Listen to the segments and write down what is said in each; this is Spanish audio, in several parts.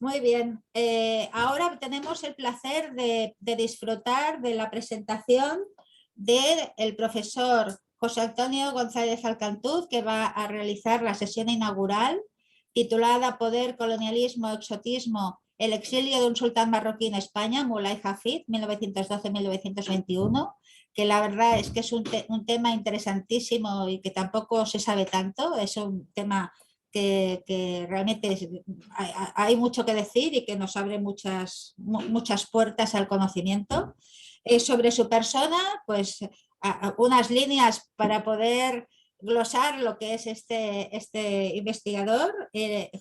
Muy bien. Ahora tenemos el placer de disfrutar de la presentación del profesor José Antonio González Alcantuz, que va a realizar la sesión inaugural titulada Poder, Colonialismo, Exotismo, el exilio de un sultán marroquí en España, Mulay Hafid, 1912-1921, que la verdad es que es un tema interesantísimo y que tampoco se sabe tanto. Es un tema que realmente hay mucho que decir y que nos abre muchas puertas al conocimiento. Sobre su persona, pues unas líneas para poder glosar lo que es este investigador.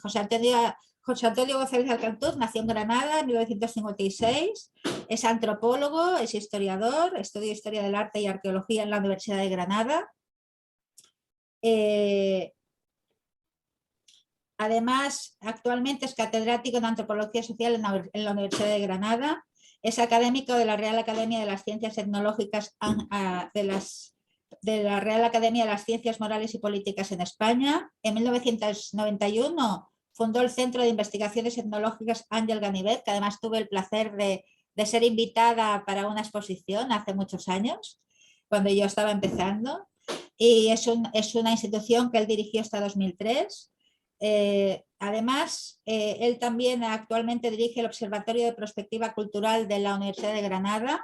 José Antonio González Alcantuz nació en Granada en 1956, es antropólogo, es historiador, estudia Historia del Arte y Arqueología en la Universidad de Granada. Además, actualmente es catedrático en Antropología Social en la Universidad de Granada. Es académico de la Real Academia de las Ciencias Etnológicas de la Real Academia de las Ciencias Morales y Políticas en España. En 1991 fundó el Centro de Investigaciones Etnológicas Ángel Ganivet, que además tuve el placer de ser invitada para una exposición hace muchos años, cuando yo estaba empezando. Y es una institución que él dirigió hasta 2003. Además, él también actualmente dirige el Observatorio de Prospectiva Cultural de la Universidad de Granada,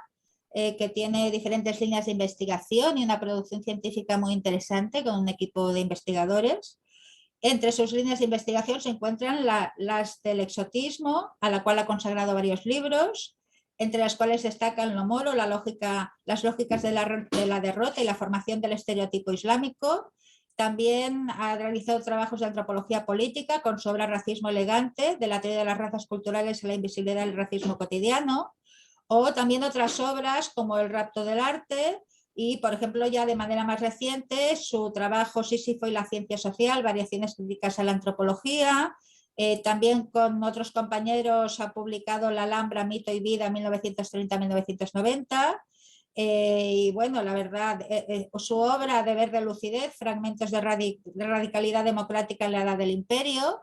que tiene diferentes líneas de investigación y una producción científica muy interesante con un equipo de investigadores. Entre sus líneas de investigación se encuentran las del exotismo, a la cual ha consagrado varios libros, entre las cuales destacan lo moro, las lógicas de la derrota y la formación del estereotipo islámico. También ha realizado trabajos de antropología política con su obra Racismo elegante, de la teoría de las razas culturales a la invisibilidad del racismo cotidiano, o también otras obras como El rapto del arte y, por ejemplo, ya de manera más reciente, su trabajo Sísifo y la ciencia social, variaciones críticas a la antropología. También con otros compañeros ha publicado La Alhambra, mito y vida, 1930-1990. Y bueno, la verdad, su obra Deber de lucidez, fragmentos de radicalidad democrática en la edad del imperio.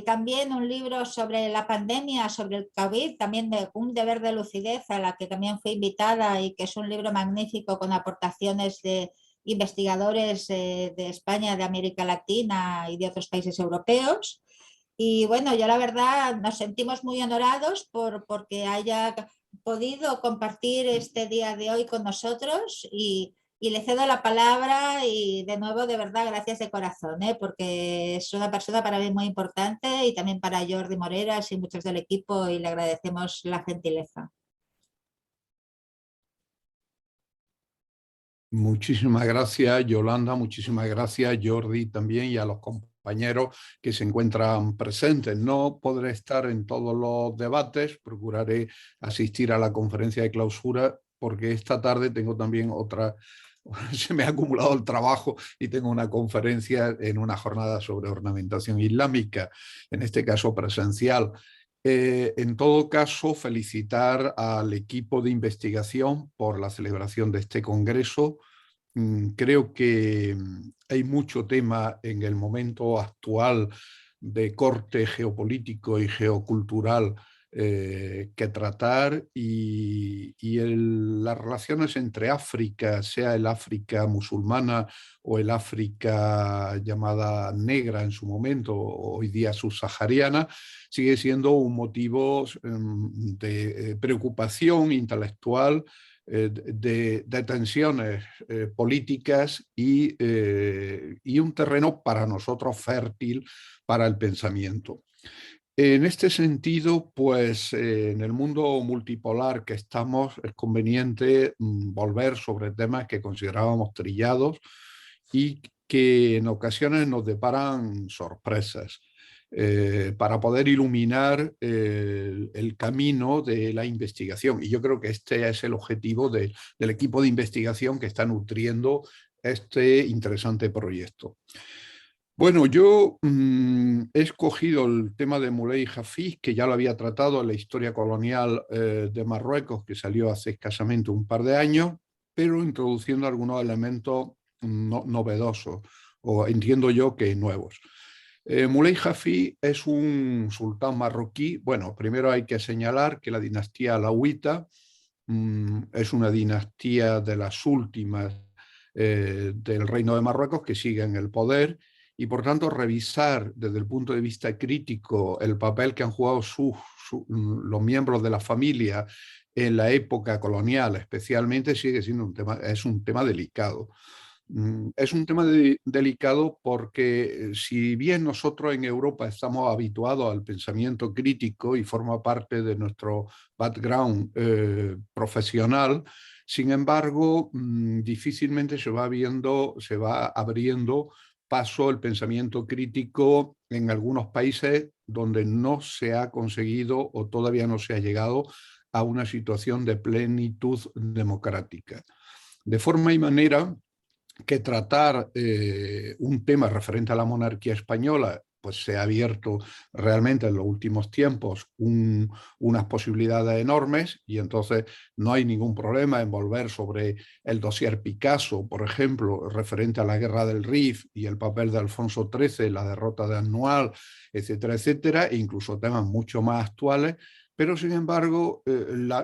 También un libro sobre la pandemia, sobre el COVID, también de un deber de lucidez, a la que también fui invitada, y que es un libro magnífico con aportaciones de investigadores de España, de América Latina y de otros países europeos. Y bueno, yo la verdad nos sentimos muy honorados porque haya podido compartir este día de hoy con nosotros, y le cedo la palabra, y de nuevo de verdad gracias de corazón, porque es una persona para mí muy importante, y también para Jordi Moreras y muchos del equipo, y le agradecemos la gentileza. Muchísimas gracias, Yolanda, muchísimas gracias, Jordi, también, y a los compañeros que se encuentran presentes. No podré estar en todos los debates, procuraré asistir a la conferencia de clausura, porque esta tarde tengo también otra, se me ha acumulado el trabajo y tengo una conferencia en una jornada sobre ornamentación islámica, en este caso presencial. En todo caso, felicitar al equipo de investigación por la celebración de este congreso. Creo que hay mucho tema en el momento actual de corte geopolítico y geocultural que tratar, las relaciones entre África, sea el África musulmana o el África llamada negra en su momento, hoy día subsahariana, sigue siendo un motivo de preocupación intelectual, de tensiones políticas y un terreno para nosotros fértil para el pensamiento. En este sentido, pues en el mundo multipolar que estamos, es conveniente volver sobre temas que considerábamos trillados y que en ocasiones nos deparan sorpresas. Para poder iluminar el camino de la investigación. Y yo creo que este es el objetivo del equipo de investigación que está nutriendo este interesante proyecto. Bueno, yo he escogido el tema de Mulay Hafid, que ya lo había tratado en la historia colonial de Marruecos, que salió hace escasamente un par de años, pero introduciendo algunos elementos novedosos, o entiendo yo que nuevos. Moulay Hafid es un sultán marroquí. Bueno, primero hay que señalar que la dinastía alauita es una dinastía de las últimas del Reino de Marruecos que sigue en el poder y por tanto revisar desde el punto de vista crítico el papel que han jugado los miembros de la familia en la época colonial especialmente sigue siendo es un tema delicado. Es un tema delicado porque si bien nosotros en Europa estamos habituados al pensamiento crítico y forma parte de nuestro background profesional, sin embargo, difícilmente se va abriendo paso el pensamiento crítico en algunos países donde no se ha conseguido o todavía no se ha llegado a una situación de plenitud democrática. De forma y manera que tratar un tema referente a la monarquía española, pues se ha abierto realmente en los últimos tiempos unas posibilidades enormes y entonces no hay ningún problema en volver sobre el dossier Picasso, por ejemplo, referente a la guerra del Rif y el papel de Alfonso XIII, la derrota de Annual, etcétera, etcétera, e incluso temas mucho más actuales. Pero, sin embargo,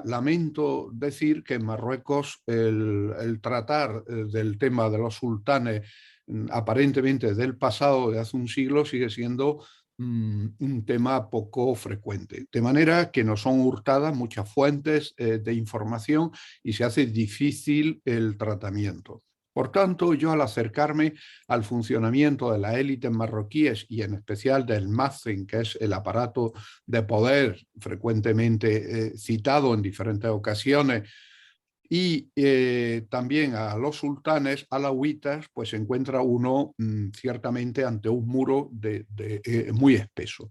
lamento decir que en Marruecos el tratar del tema de los sultanes aparentemente del pasado de hace un siglo sigue siendo un tema poco frecuente. De manera que nos son hurtadas muchas fuentes de información y se hace difícil el tratamiento. Por tanto, yo al acercarme al funcionamiento de las élites marroquíes y en especial del MACEN, que es el aparato de poder frecuentemente citado en diferentes ocasiones, y también a los sultanes alauitas, pues se encuentra uno ciertamente ante un muro muy espeso.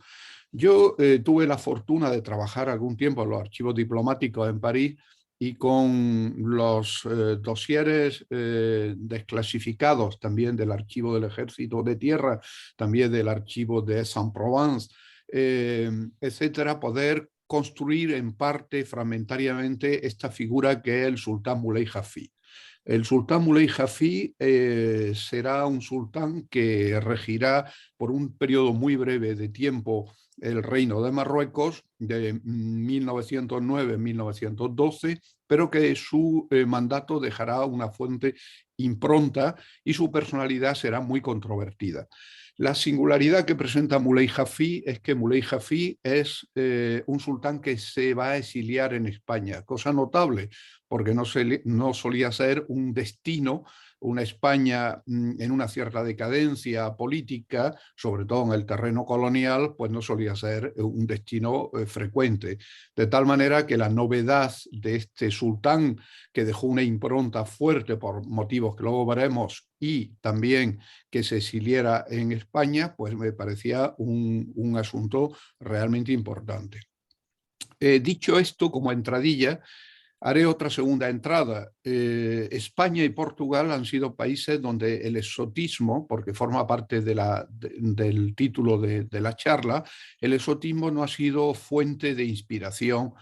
Yo tuve la fortuna de trabajar algún tiempo en los archivos diplomáticos en París y con los dosieres desclasificados también del archivo del Ejército de Tierra, también del archivo de Aix-en-Provence, etcétera, poder construir en parte fragmentariamente esta figura que es el sultán Moulay Hafid. El sultán Moulay Hafid será un sultán que regirá por un periodo muy breve de tiempo el reino de Marruecos de 1909 a 1912, pero que su mandato dejará una fuerte impronta y su personalidad será muy controvertida. La singularidad que presenta Moulay Hafid es que Moulay Hafid es un sultán que se va a exiliar en España, cosa notable, porque no solía ser un destino, una España en una cierta decadencia política, sobre todo en el terreno colonial, pues no solía ser un destino frecuente. De tal manera que la novedad de este sultán, que dejó una impronta fuerte por motivos que luego veremos, y también que se exiliara en España, pues me parecía un asunto realmente importante. Dicho esto, como entradilla, haré otra segunda entrada. España y Portugal han sido países donde el exotismo, porque forma parte del título de la charla, el exotismo no ha sido fuente de inspiración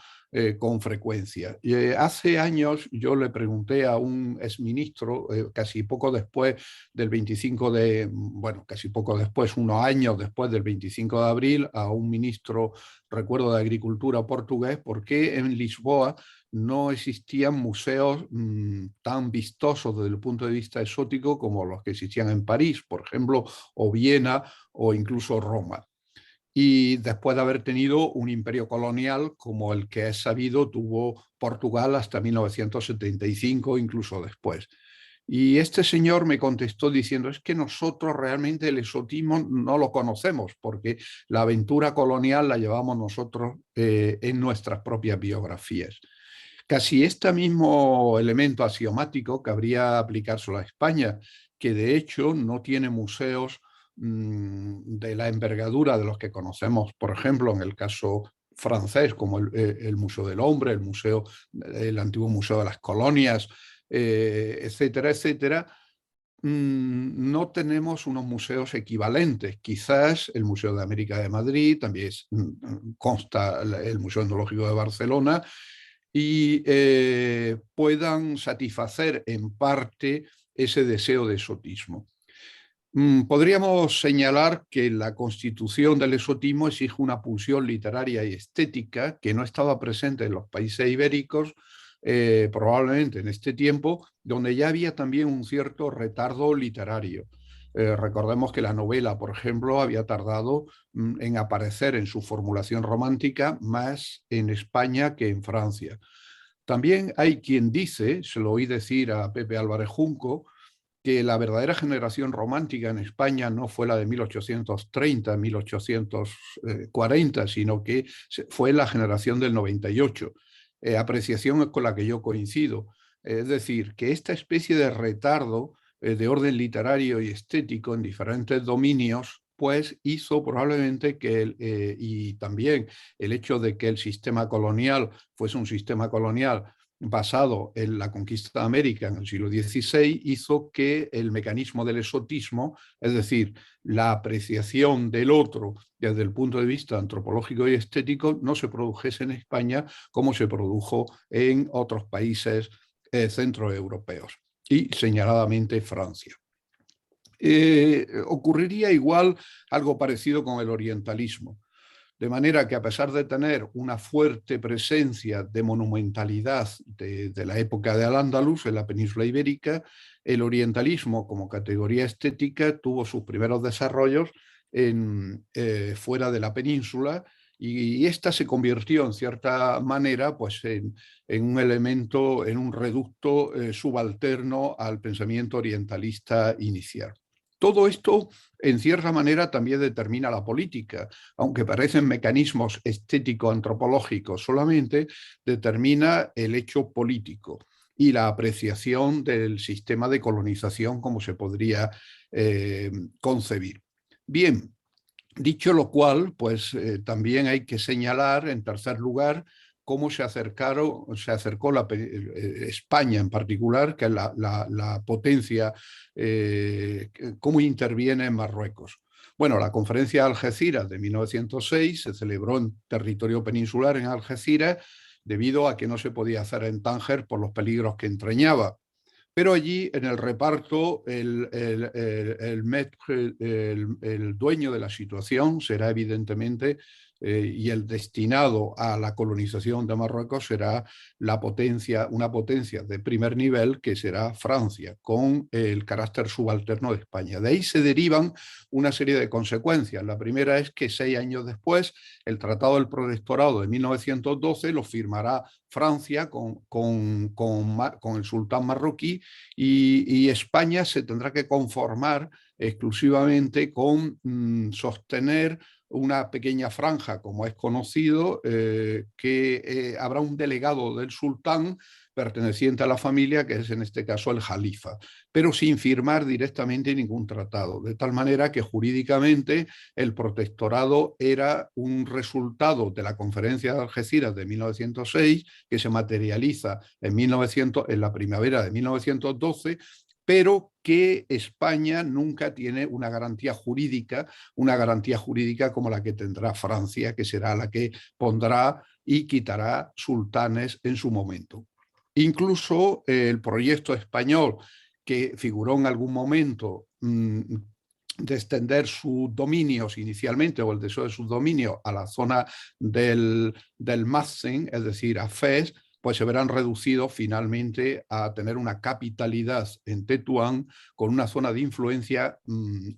con frecuencia. Hace años yo le pregunté a un exministro, casi poco después del 25 de, bueno, casi poco después, unos años después del 25 de abril, a un ministro, recuerdo, de Agricultura portugués, por qué en Lisboa no existían museos tan vistosos desde el punto de vista exótico como los que existían en París, por ejemplo, o Viena o incluso Roma. Y después de haber tenido un imperio colonial como el que es sabido tuvo Portugal hasta 1975, incluso después. Y este señor me contestó diciendo, es que nosotros realmente el exotismo no lo conocemos porque la aventura colonial la llevamos nosotros en nuestras propias biografías. Casi este mismo elemento axiomático cabría aplicárselo a España, que de hecho no tiene museos de la envergadura de los que conocemos, por ejemplo, en el caso francés, como el Museo del Hombre, el antiguo Museo de las Colonias, etcétera, etcétera. No tenemos unos museos equivalentes. Quizás el Museo de América de Madrid, también consta el Museo Etnológico de Barcelona, y puedan satisfacer en parte ese deseo de exotismo. Podríamos señalar que la constitución del exotismo exige una pulsión literaria y estética que no estaba presente en los países ibéricos, probablemente en este tiempo, donde ya había también un cierto retardo literario. Recordemos que la novela, por ejemplo, había tardado en aparecer en su formulación romántica más en España que en Francia. También hay quien dice, se lo oí decir a Pepe Álvarez Junco, que la verdadera generación romántica en España no fue la de 1830, 1840, sino que fue la generación del 98. Apreciación con la que yo coincido. Es decir, que esta especie de retardo de orden literario y estético en diferentes dominios pues hizo probablemente que, y también el hecho de que el sistema colonial fuese un sistema colonial basado en la conquista de América en el siglo XVI, hizo que el mecanismo del exotismo, es decir, la apreciación del otro desde el punto de vista antropológico y estético, no se produjese en España como se produjo en otros países centroeuropeos y señaladamente Francia. Ocurriría igual algo parecido con el orientalismo. De manera que a pesar de tener una fuerte presencia de monumentalidad de la época de Al-Ándalus en la península ibérica, el orientalismo como categoría estética tuvo sus primeros desarrollos fuera de la península y esta se convirtió en cierta manera pues, en un elemento, en un reducto subalterno al pensamiento orientalista inicial. Todo esto, en cierta manera, también determina la política, aunque parecen mecanismos estético-antropológicos solamente, determina el hecho político y la apreciación del sistema de colonización como se podría concebir. Bien, dicho lo cual, pues también hay que señalar, en tercer lugar, cómo se acercó España en particular, que es la potencia, cómo interviene en Marruecos. Bueno, la conferencia de Algeciras de 1906 se celebró en territorio peninsular en Algeciras debido a que no se podía hacer en Tánger por los peligros que entrañaba. Pero allí en el reparto el dueño de la situación será evidentemente y el destinado a la colonización de Marruecos será una potencia de primer nivel que será Francia, con el carácter subalterno de España. De ahí se derivan una serie de consecuencias. La primera es que 6 años después el Tratado del Protectorado de 1912 lo firmará Francia con el sultán marroquí y España se tendrá que conformar exclusivamente con sostener una pequeña franja, como es conocido, que habrá un delegado del sultán perteneciente a la familia, que es en este caso el jalifa, pero sin firmar directamente ningún tratado, de tal manera que jurídicamente el protectorado era un resultado de la Conferencia de Algeciras de 1906, que se materializa en la primavera de 1912, pero que España nunca tiene una garantía jurídica como la que tendrá Francia, que será la que pondrá y quitará sultanes en su momento. Incluso el proyecto español, que figuró en algún momento de extender sus dominios inicialmente, o el deseo de sus dominios, a la zona del Mazen, es decir, a Fez, pues se verán reducidos finalmente a tener una capitalidad en Tetuán con una zona de influencia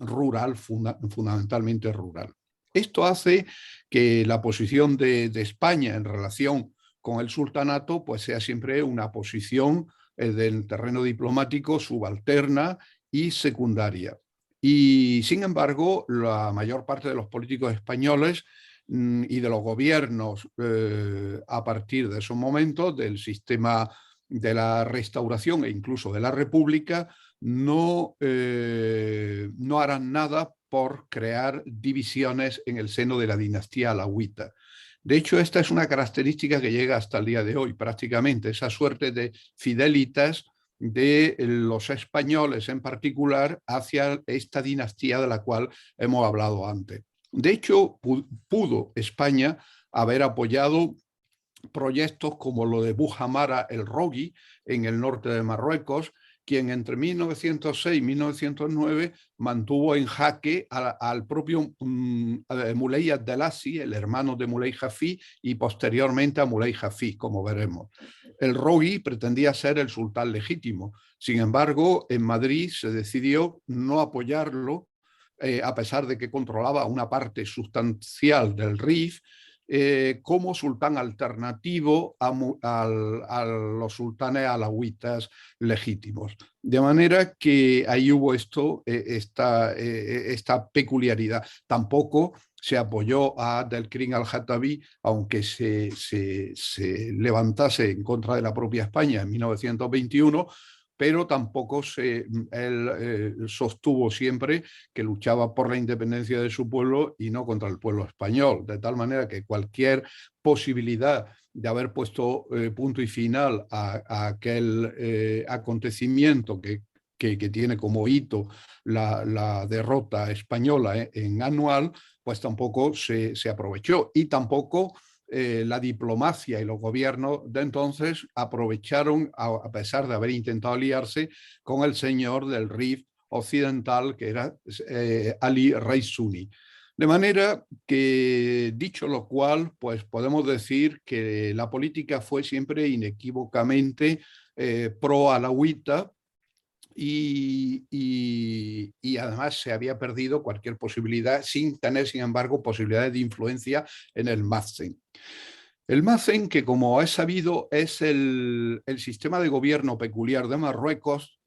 rural, fundamentalmente rural. Esto hace que la posición de España en relación con el sultanato pues sea siempre una posición del terreno diplomático subalterna y secundaria. Y sin embargo, la mayor parte de los políticos españoles y de los gobiernos a partir de esos momentos, del sistema de la Restauración e incluso de la República, no harán nada por crear divisiones en el seno de la dinastía alauita. De hecho, esta es una característica que llega hasta el día de hoy, prácticamente, esa suerte de fidelitas de los españoles en particular hacia esta dinastía de la cual hemos hablado antes. De hecho, pudo España haber apoyado proyectos como lo de Bujamara el Rogui en el norte de Marruecos, quien entre 1906 y 1909 mantuvo en jaque al propio Muley Abdelazi, el hermano de Muley Hafid, y posteriormente a Muley Hafid, como veremos. El Rogui pretendía ser el sultán legítimo. Sin embargo, en Madrid se decidió no apoyarlo, a pesar de que controlaba una parte sustancial del Rif, como sultán alternativo a los sultanes alawitas legítimos. De manera que ahí hubo esta peculiaridad. Tampoco se apoyó a Abdelkrim al-Khattabi, aunque se levantase en contra de la propia España en 1921, pero tampoco él sostuvo siempre que luchaba por la independencia de su pueblo y no contra el pueblo español, de tal manera que cualquier posibilidad de haber puesto punto y final a aquel acontecimiento que tiene como hito la derrota española en Anual, pues tampoco se aprovechó, y tampoco la diplomacia y los gobiernos de entonces aprovecharon, a pesar de haber intentado aliarse con el señor del Rif occidental, que era Ali Rey Sunni. De manera que, dicho lo cual, pues podemos decir que la política fue siempre inequívocamente pro-alawita, y además se había perdido cualquier posibilidad, sin tener, sin embargo, posibilidades de influencia en el Mazen. El Mazen, que como es sabido es el sistema de gobierno peculiar de Marruecos,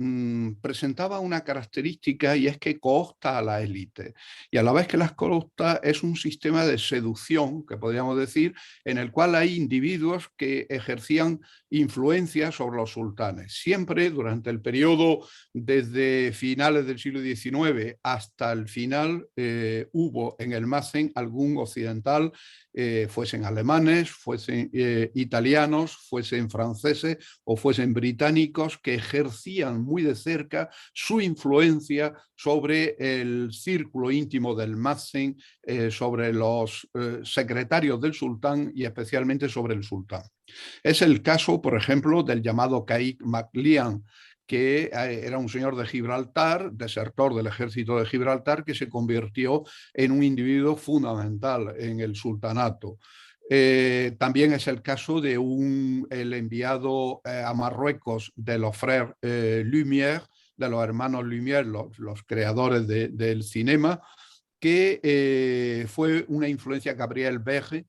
presentaba una característica, y es que coopta a la élite. Y a la vez que las coopta, es un sistema de seducción, que podríamos decir, en el cual hay individuos que ejercían influencia sobre los sultanes. Siempre durante el periodo desde finales del siglo XIX hasta el final hubo en el Mazen algún occidental, fuesen alemanes, fuesen italianos, fuesen franceses o fuesen británicos, que ejercían muy de cerca su influencia sobre el círculo íntimo del Mazen, sobre los secretarios del sultán y especialmente sobre el sultán. Es el caso, por ejemplo, del llamado Caïq Maclian, que era un señor de Gibraltar, desertor del ejército de Gibraltar, que se convirtió en un individuo fundamental en el sultanato. También es el caso de el enviado a Marruecos de los frères Lumière, de los hermanos Lumière, los creadores del cinema, que fue una influencia, Gabriel Bege,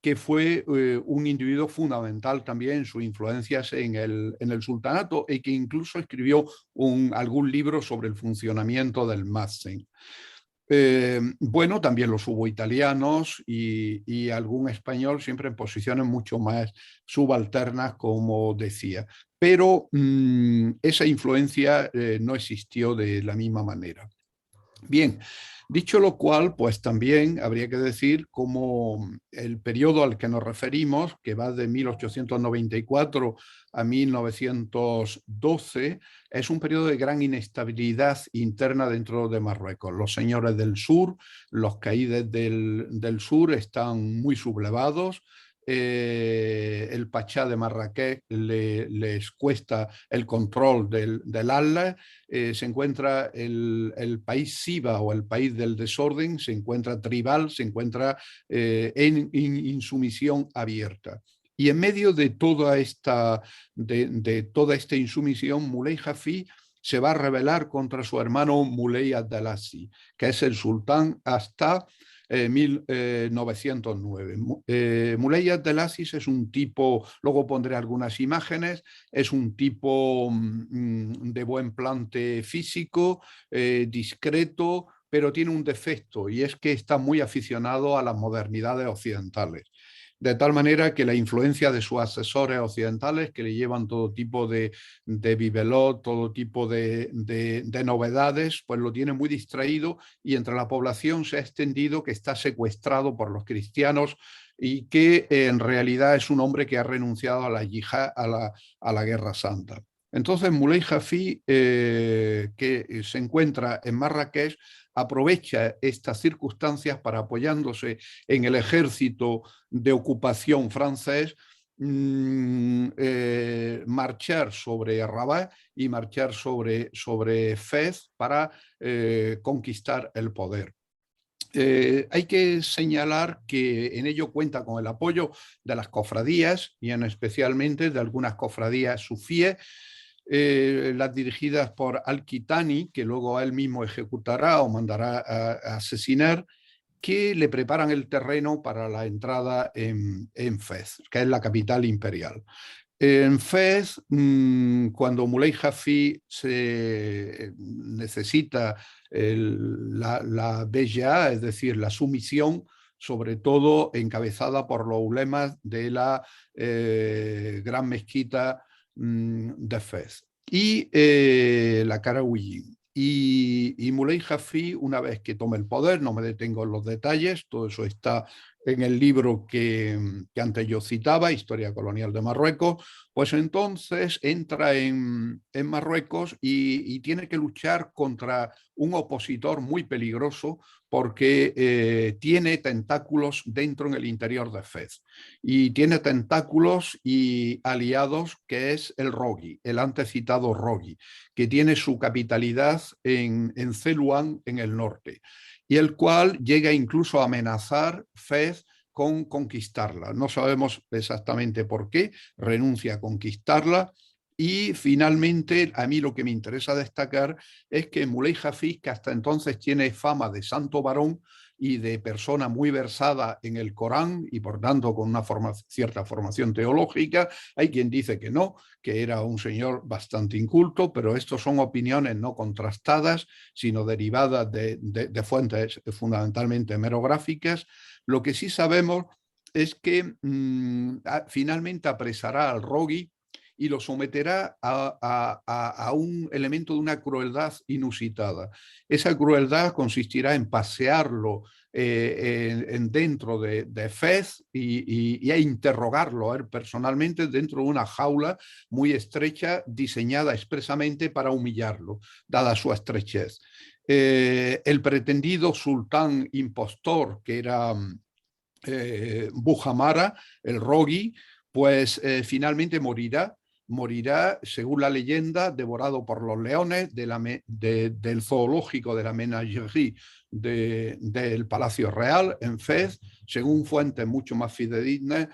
que fue un individuo fundamental también en sus influencias en el sultanato, y que incluso escribió algún libro sobre el funcionamiento del Mazen. Bueno, también los hubo italianos y algún español, siempre en posiciones mucho más subalternas, como decía. Pero esa influencia no existió de la misma manera. Bien, dicho lo cual, pues también habría que decir cómo el periodo al que nos referimos, que va de 1894 a 1912, es un periodo de gran inestabilidad interna dentro de Marruecos. Los señores del sur, los caídes del sur, están muy sublevados. El Pachá de Marrakech les cuesta el control del Atlas. Se encuentra el país Siba, o el país del desorden, se encuentra tribal, se encuentra en insumisión abierta. Y en medio de toda esta insumisión, Muley Hafid se va a rebelar contra su hermano Muley Abdelazi, que es el sultán hasta 1909. Muley Abdelazi es un tipo, luego pondré algunas imágenes, es un tipo de buen plante físico, discreto, pero tiene un defecto, y es que está muy aficionado a las modernidades occidentales. De tal manera que la influencia de sus asesores occidentales, que le llevan todo tipo de bibelot, todo tipo de novedades, pues lo tiene muy distraído, y entre la población se ha extendido que está secuestrado por los cristianos, y que en realidad es un hombre que ha renunciado a la yihad, a la guerra santa. Entonces Muley Hafid, que se encuentra en Marrakech, aprovecha estas circunstancias para, apoyándose en el ejército de ocupación francés, marchar sobre Rabat y marchar sobre Fez para conquistar el poder. Hay que señalar que en ello cuenta con el apoyo de las cofradías y especialmente de algunas cofradías sufíes, las dirigidas por Al-Kitani, que luego él mismo ejecutará o mandará a asesinar, que le preparan el terreno para la entrada en Fez, que es la capital imperial. En Fez, cuando Muley Hafi necesita la Beja, es decir, la sumisión, sobre todo encabezada por los ulemas de la gran mezquita de Fez y la Karawiyin. Y Muley Hafi, una vez que tome el poder, no me detengo en los detalles, todo eso está en el libro que antes yo citaba, Historia Colonial de Marruecos, pues entonces entra en Marruecos y tiene que luchar contra un opositor muy peligroso porque tiene tentáculos dentro en el interior de Fez. Y tiene tentáculos y aliados que es el Rogui, el antes citado Rogui, que tiene su capitalidad en Zelouan, en el norte, y el cual llega incluso a amenazar Fez con conquistarla. No sabemos exactamente por qué, renuncia a conquistarla. Y finalmente, a mí lo que me interesa destacar es que Muley Hafiz, que hasta entonces tiene fama de santo varón y de persona muy versada en el Corán y por tanto con una cierta formación teológica, hay quien dice que no, que era un señor bastante inculto, pero estas son opiniones no contrastadas, sino derivadas de fuentes fundamentalmente hemerográficas. Lo que sí sabemos es que finalmente apresará al Rogui y lo someterá a un elemento de una crueldad inusitada. Esa crueldad consistirá en pasearlo dentro de Fez y a interrogarlo a él personalmente dentro de una jaula muy estrecha diseñada expresamente para humillarlo, dada su estrechez. El pretendido sultán impostor, que era Bujamara, el Rogui, pues finalmente morirá, según la leyenda, devorado por los leones del zoológico de la menagerie del Palacio Real en Fez, según fuentes mucho más fidedignas,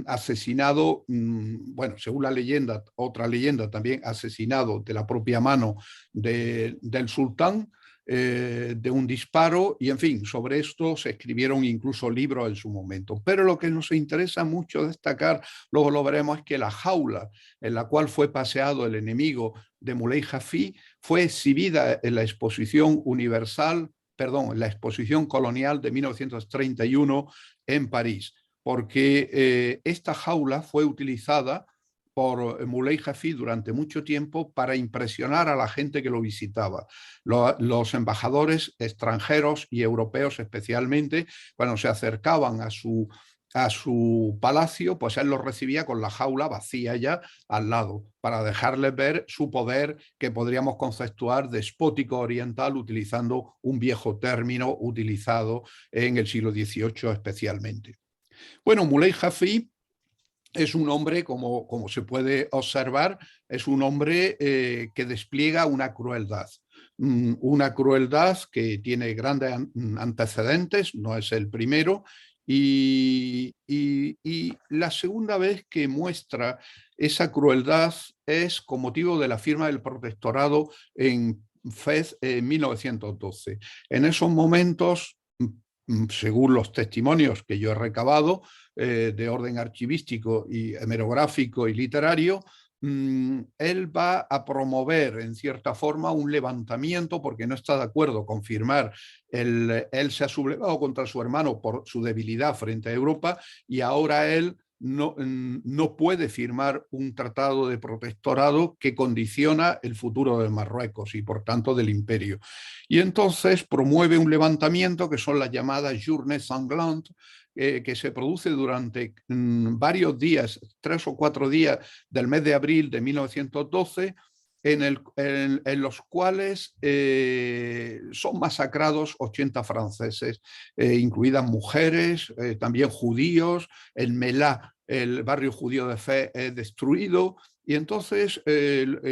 asesinado, bueno, según la leyenda, otra leyenda también, asesinado de la propia mano del sultán, de un disparo, y en fin, sobre esto se escribieron incluso libros en su momento. Pero lo que nos interesa mucho destacar, luego lo veremos, es que la jaula en la cual fue paseado el enemigo de Muley Hafi fue exhibida en la exposición universal, perdón, en la exposición colonial de 1931 en París, porque esta jaula fue utilizada por Muley Hafi durante mucho tiempo para impresionar a la gente que lo visitaba. Los embajadores extranjeros y europeos especialmente, cuando se acercaban a su palacio, pues él los recibía con la jaula vacía ya al lado, para dejarles ver su poder que podríamos conceptuar despótico oriental, utilizando un viejo término utilizado en el siglo XVIII especialmente. Bueno, Muley Hafi es un hombre, como se puede observar, es un hombre que despliega una crueldad que tiene grandes antecedentes, no es el primero, y la segunda vez que muestra esa crueldad es con motivo de la firma del protectorado en Fez en 1912. En esos momentos, según los testimonios que yo he recabado, de orden archivístico y hemerográfico y literario, él va a promover en cierta forma un levantamiento porque no está de acuerdo con firmar. Él se ha sublevado contra su hermano por su debilidad frente a Europa y ahora él no puede firmar un tratado de protectorado que condiciona el futuro de Marruecos y por tanto del imperio. Y entonces promueve un levantamiento que son las llamadas Journées Sanglantes, que se produce durante varios días, 3 o 4 días del mes de abril de 1912, en los cuales son masacrados 80 franceses, incluidas mujeres, también judíos. El Melá, el barrio judío de Fez, es destruido. Y entonces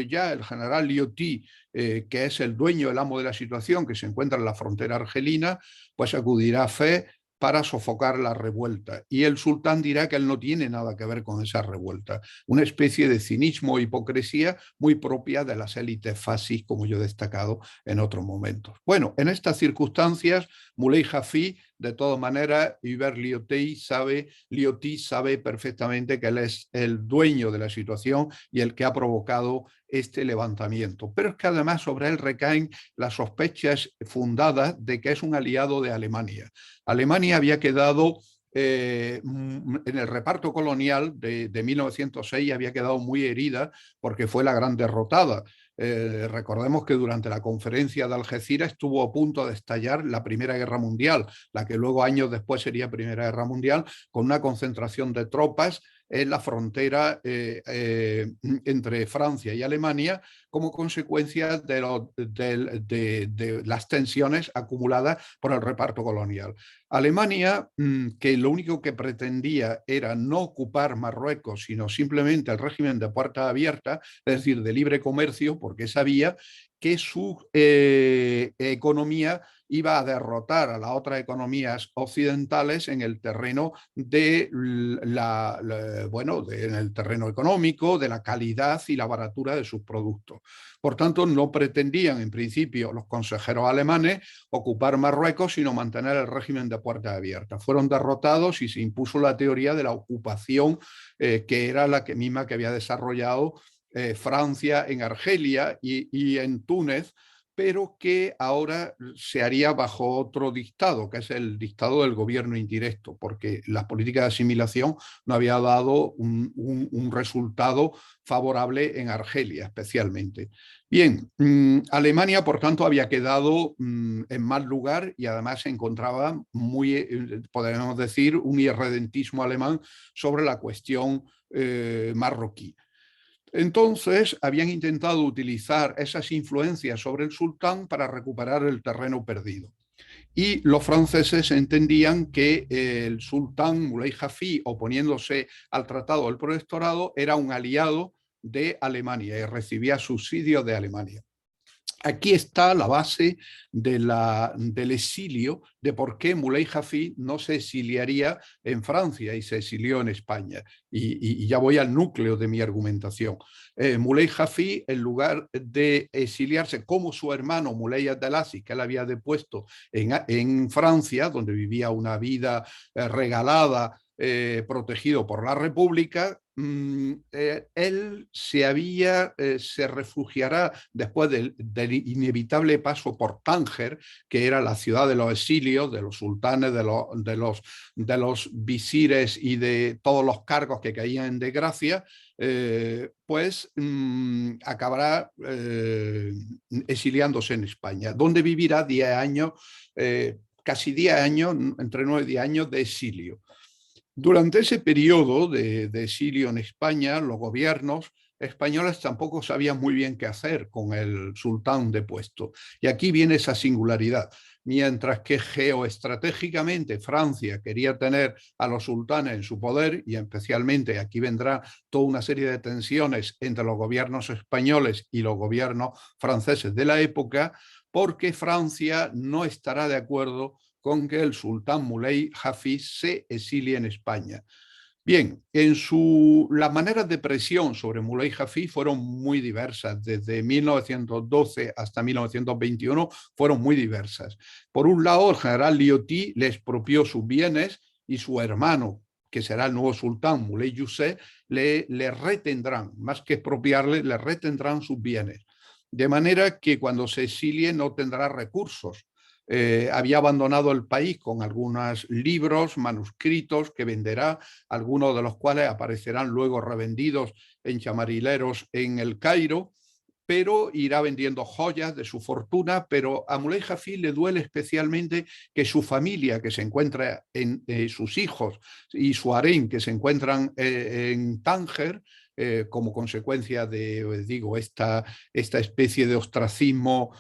ya el general Lioty, que es el dueño, el amo de la situación, que se encuentra en la frontera argelina, pues acudirá a Fez para sofocar la revuelta. Y el sultán dirá que él no tiene nada que ver con esa revuelta. Una especie de cinismo e hipocresía muy propia de las élites fascis, como yo he destacado en otros momentos. Bueno, en estas circunstancias, Moulay Hafid, de todas maneras, Hubert Lioty sabe perfectamente que él es el dueño de la situación y el que ha provocado este levantamiento. Pero es que además sobre él recaen las sospechas fundadas de que es un aliado de Alemania. Alemania había quedado en el reparto colonial de 1906, había quedado muy herida porque fue la gran derrotada. Recordemos que durante la conferencia de Algeciras estuvo a punto de estallar la Primera Guerra Mundial, la que luego años después sería Primera Guerra Mundial, con una concentración de tropas en la frontera entre Francia y Alemania como consecuencia de las tensiones acumuladas por el reparto colonial. Alemania, que lo único que pretendía era no ocupar Marruecos, sino simplemente el régimen de puerta abierta, es decir, de libre comercio, porque sabía que su economía iba a derrotar a las otras economías occidentales en el terreno en el terreno económico, de la calidad y la baratura de sus productos. Por tanto, no pretendían, en principio, los consejeros alemanes ocupar Marruecos, sino mantener el régimen de puertas abiertas. Fueron derrotados y se impuso la teoría de la ocupación, que era la misma que había desarrollado Francia en Argelia y en Túnez, pero que ahora se haría bajo otro dictado, que es el dictado del gobierno indirecto, porque la política de asimilación no había dado un resultado favorable en Argelia, especialmente. Bien, Alemania, por tanto, había quedado en mal lugar y además se encontraba podemos decir, un irredentismo alemán sobre la cuestión marroquí. Entonces habían intentado utilizar esas influencias sobre el sultán para recuperar el terreno perdido. Y los franceses entendían que el sultán Moulay Hafid, oponiéndose al Tratado del Protectorado, era un aliado de Alemania y recibía subsidios de Alemania. Aquí está la base del exilio, de por qué Moulay Hafid no se exiliaría en Francia y se exilió en España. Y ya voy al núcleo de mi argumentación. Moulay Hafid, en lugar de exiliarse como su hermano Moulay Abdelaziz, que él había depuesto en Francia, donde vivía una vida regalada, protegido por la República, él se refugiará después del inevitable paso por Tánger, que era la ciudad de los exilios, de los sultanes, de los visires y de todos los cargos que caían en desgracia, acabará exiliándose en España, donde vivirá 10 años, casi 10 años, entre 9 y 10 años de exilio. Durante ese periodo de exilio en España, los gobiernos españoles tampoco sabían muy bien qué hacer con el sultán depuesto. Y aquí viene esa singularidad. Mientras que geoestratégicamente Francia quería tener a los sultanes en su poder, y especialmente aquí vendrá toda una serie de tensiones entre los gobiernos españoles y los gobiernos franceses de la época, porque Francia no estará de acuerdo con que el sultán Moulay Hafid se exilie en España. Bien, las maneras de presión sobre Moulay Hafid fueron muy diversas. Desde 1912 hasta 1921 fueron muy diversas. Por un lado, el general Lioty le expropió sus bienes y su hermano, que será el nuevo sultán, Moulay Youssef, le retendrán, más que expropiarle, le retendrán sus bienes. De manera que cuando se exilie no tendrá recursos. Había abandonado el país con algunos libros, manuscritos que venderá, algunos de los cuales aparecerán luego revendidos en chamarileros en el Cairo, pero irá vendiendo joyas de su fortuna. Pero a Moulay Hafid le duele especialmente que su familia, que se encuentra sus hijos y su harén, que se encuentran en Tánger, como consecuencia de, digo, esta especie de ostracismo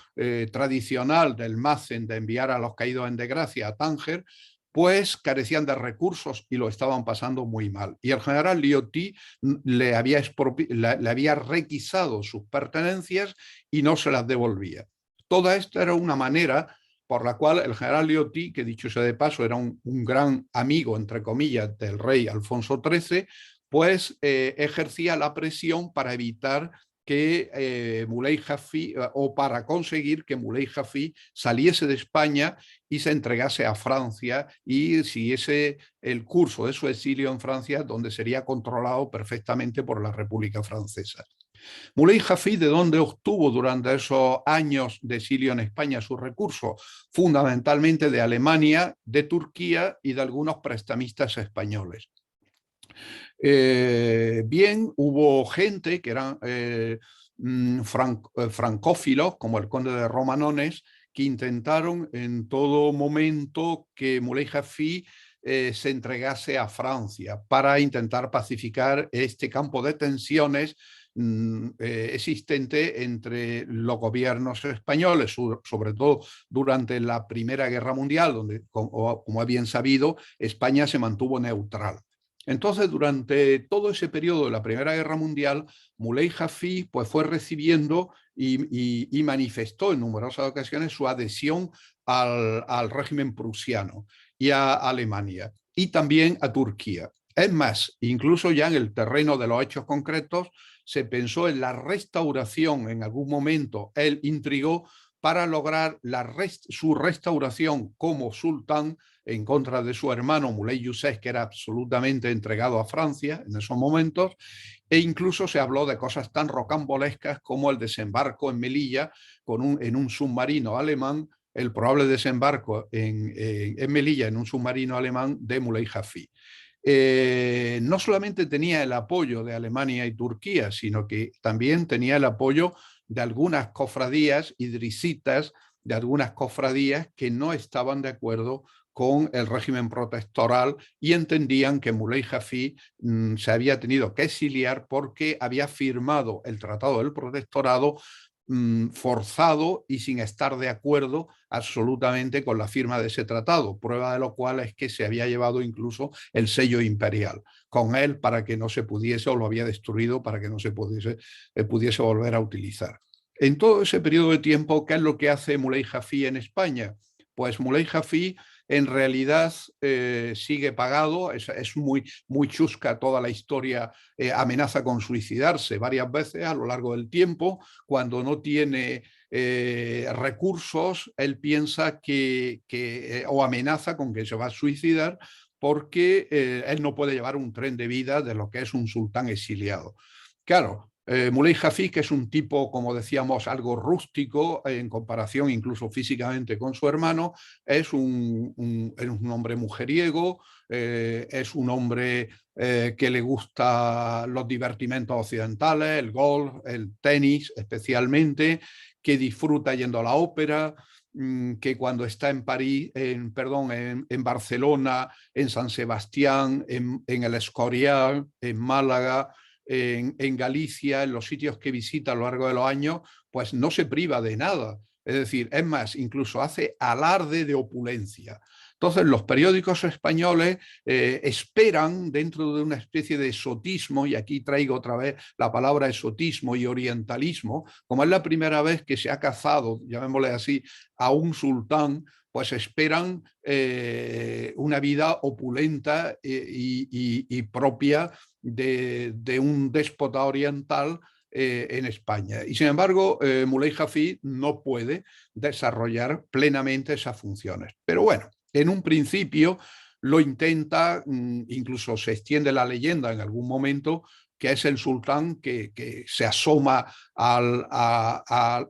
tradicional del Mazen de enviar a los caídos en desgracia a Tánger, pues carecían de recursos y lo estaban pasando muy mal. Y el general Lioty le había requisado sus pertenencias y no se las devolvía. Toda esta era una manera por la cual el general Lioty, que dicho sea de paso era un gran amigo, entre comillas, del rey Alfonso XIII, pues ejercía la presión para evitar que Muley Hafiz, o para conseguir que Muley Hafiz saliese de España y se entregase a Francia y siguiese el curso de su exilio en Francia, donde sería controlado perfectamente por la República Francesa. Muley Hafiz, ¿de dónde obtuvo durante esos años de exilio en España sus recursos? Fundamentalmente de Alemania, de Turquía y de algunos prestamistas españoles. Bien, hubo gente que eran francófilos, como el conde de Romanones, que intentaron en todo momento que Muley Hafiz se entregase a Francia para intentar pacificar este campo de tensiones existente entre los gobiernos españoles, sobre todo durante la Primera Guerra Mundial, donde, como es bien sabido, España se mantuvo neutral. Entonces, durante todo ese periodo de la Primera Guerra Mundial, Muley Hafiz pues, fue recibiendo y manifestó en numerosas ocasiones su adhesión al régimen prusiano y a Alemania, y también a Turquía. Es más, incluso ya en el terreno de los hechos concretos, se pensó en la restauración, en algún momento él intrigó para lograr su restauración como sultán en contra de su hermano Muley Yusef, que era absolutamente entregado a Francia en esos momentos, e incluso se habló de cosas tan rocambolescas como el desembarco en Melilla en un submarino alemán, el probable desembarco en Melilla en un submarino alemán de Muley Hafiz. No solamente tenía el apoyo de Alemania y Turquía, sino que también tenía el apoyo de algunas cofradías idrisitas, de algunas cofradías que no estaban de acuerdo con el régimen protectoral y entendían que Muley Hafiz se había tenido que exiliar porque había firmado el Tratado del Protectorado forzado y sin estar de acuerdo absolutamente con la firma de ese tratado, prueba de lo cual es que se había llevado incluso el sello imperial con él para que no se pudiese, o lo había destruido para que no se pudiese volver a utilizar. En todo ese periodo de tiempo, ¿qué es lo que hace Muley Hafiz en España? Pues Muley Hafiz en realidad sigue pagado, es muy chusca toda la historia, amenaza con suicidarse varias veces a lo largo del tiempo. Cuando no tiene recursos, él piensa o amenaza con que se va a suicidar porque él no puede llevar un tren de vida de lo que es un sultán exiliado. Claro, Muley Hafiz, que es un tipo, como decíamos, algo rústico en comparación incluso físicamente con su hermano, es un hombre mujeriego, es un hombre que le gusta los divertimentos occidentales, el golf, el tenis especialmente, que disfruta yendo a la ópera, que cuando está en París, en Barcelona, en San Sebastián, en el Escorial, en Málaga, en Galicia, en los sitios que visita a lo largo de los años, pues no se priva de nada. Es decir, es más, incluso hace alarde de opulencia. Entonces, los periódicos españoles esperan, dentro de una especie de exotismo, y aquí traigo otra vez la palabra exotismo y orientalismo, como es la primera vez que se ha cazado, llamémosle así, a un sultán, pues esperan una vida opulenta y propia de un déspota oriental en España. Y sin embargo, Muley Hafiz no puede desarrollar plenamente esas funciones. Pero bueno, en un principio lo intenta, incluso se extiende la leyenda en algún momento, que es el sultán que se asoma a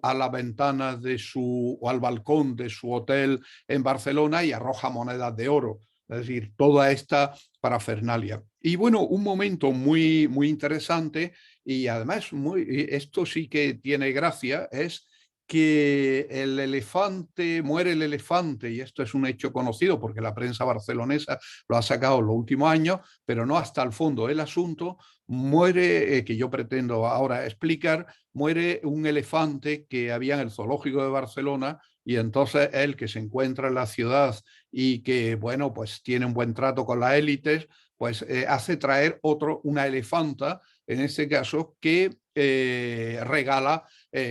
la ventana o al balcón de su hotel en Barcelona y arroja monedas de oro. Es decir, toda esta parafernalia. Y bueno, un momento muy interesante y además esto sí que tiene gracia, es que el elefante, muere el elefante, y esto es un hecho conocido porque la prensa barcelonesa lo ha sacado en los últimos años, pero no hasta el fondo del asunto, muere, que yo pretendo ahora explicar, muere un elefante que había en el zoológico de Barcelona, y entonces él, que se encuentra en la ciudad y que, bueno, pues tiene un buen trato con las élites, pues hace traer una elefanta, en este caso, que regala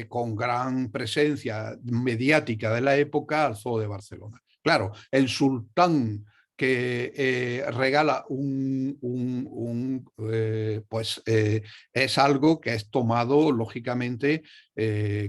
con gran presencia mediática de la época al Zoo de Barcelona. Claro, el sultán que regala pues es algo que es tomado lógicamente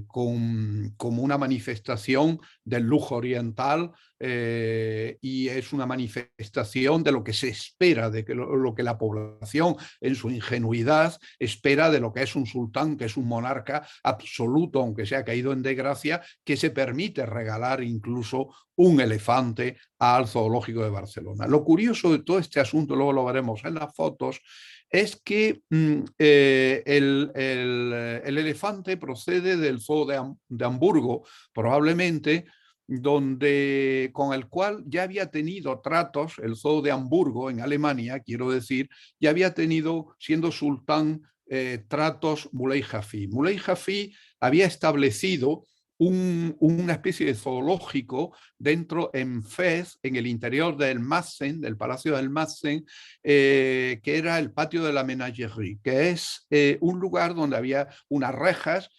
como una manifestación del lujo oriental, y es una manifestación de lo que se espera, de que lo que la población en su ingenuidad espera de lo que es un sultán, que es un monarca absoluto, aunque se ha caído en desgracia, que se permite regalar incluso un elefante al zoológico de Barcelona. Lo curioso de todo este asunto, luego lo veremos en las fotos, es que el elefante procede del zoo de Hamburgo, probablemente, con el cual ya había tenido tratos, el zoo de Hamburgo en Alemania, quiero decir, ya había tenido, siendo sultán, tratos Muley Jafí. Muley Jafí había establecido una especie de zoológico en Fez, en el interior del Massen, del Palacio del Massen, que era el patio de la Menagerie, que es un lugar donde había unas rejas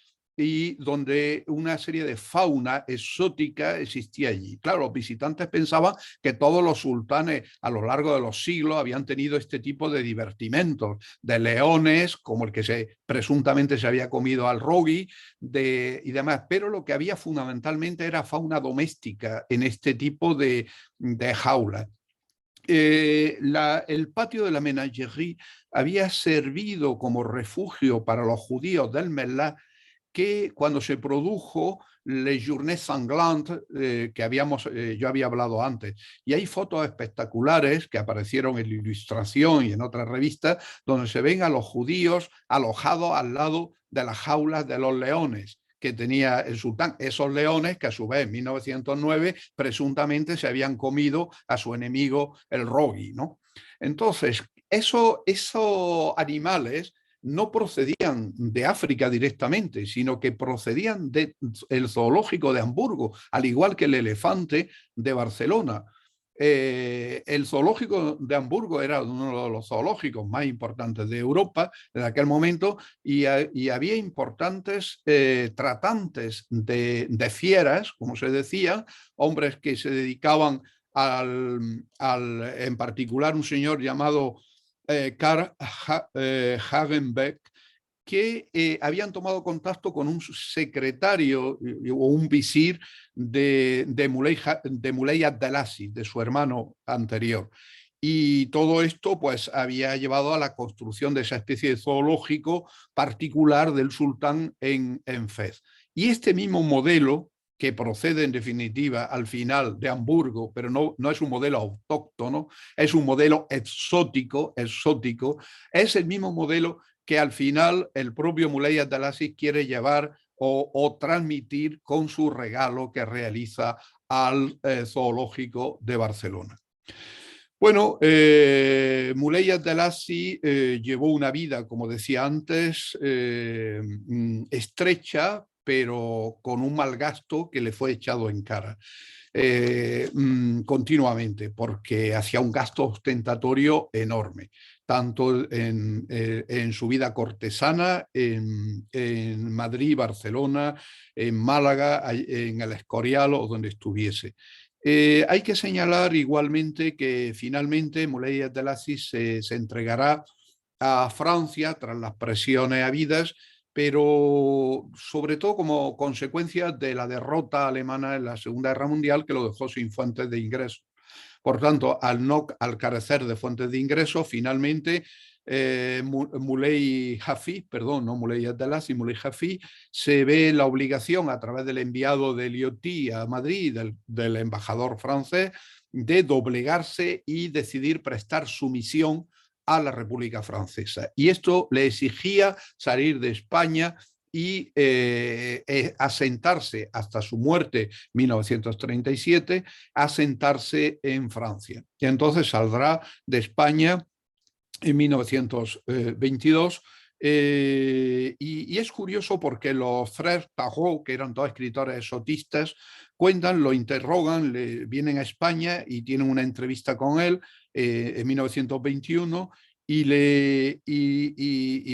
y donde una serie de fauna exótica existía allí. Claro, los visitantes pensaban que todos los sultanes a lo largo de los siglos habían tenido este tipo de divertimentos, de leones, como el que presuntamente se había comido al Rogui, y demás, pero lo que había fundamentalmente era fauna doméstica en este tipo de jaulas. El patio de la Menagerie había servido como refugio para los judíos del Mellah, que cuando se produjo Les Journées Sanglantes, yo había hablado antes, y hay fotos espectaculares que aparecieron en la Ilustración y en otras revistas, donde se ven a los judíos alojados al lado de las jaulas de los leones que tenía el sultán, esos leones que a su vez en 1909 presuntamente se habían comido a su enemigo el Rogui, ¿no? Entonces, esos animales no procedían de África directamente, sino que procedían del zoológico de Hamburgo, al igual que el elefante de Barcelona. El zoológico de Hamburgo era uno de los zoológicos más importantes de Europa en aquel momento, y había importantes tratantes de fieras, como se decía, hombres que se dedicaban en particular un señor llamado Karl Hagenbeck, que habían tomado contacto con un secretario o un visir de Muley Abdelaziz, de su hermano anterior. Y todo esto pues había llevado a la construcción de esa especie de zoológico particular del sultán en Fez. Y este mismo modelo, que procede en definitiva al final de Hamburgo, pero no es un modelo autóctono, es un modelo exótico, es el mismo modelo que al final el propio Muley Abdelaziz quiere llevar o transmitir con su regalo que realiza al zoológico de Barcelona. Bueno, Muley Abdelaziz llevó una vida, como decía antes, estrecha, pero con un mal gasto que le fue echado en cara continuamente, porque hacía un gasto ostentatorio enorme, tanto en su vida cortesana, en Madrid, Barcelona, en Málaga, en el Escorial o donde estuviese. Hay que señalar igualmente que finalmente Muley Abdelaziz se entregará a Francia tras las presiones habidas, pero sobre todo como consecuencia de la derrota alemana en la Segunda Guerra Mundial, que lo dejó sin fuentes de ingresos. Por tanto, al carecer de fuentes de ingresos, finalmente Muley Jafí, perdón, no Muley Abdelaziz, Muley Jafí, se ve la obligación a través del enviado de Lyoty a Madrid, del embajador francés, de doblegarse y decidir prestar sumisión a la República Francesa. Y esto le exigía salir de España y asentarse hasta su muerte, 1937, asentarse en Francia. Y entonces saldrá de España en 1922. Y es curioso porque los frères Tarrou, que eran dos escritores exotistas, cuentan, lo interrogan, vienen a España y tienen una entrevista con él en 1921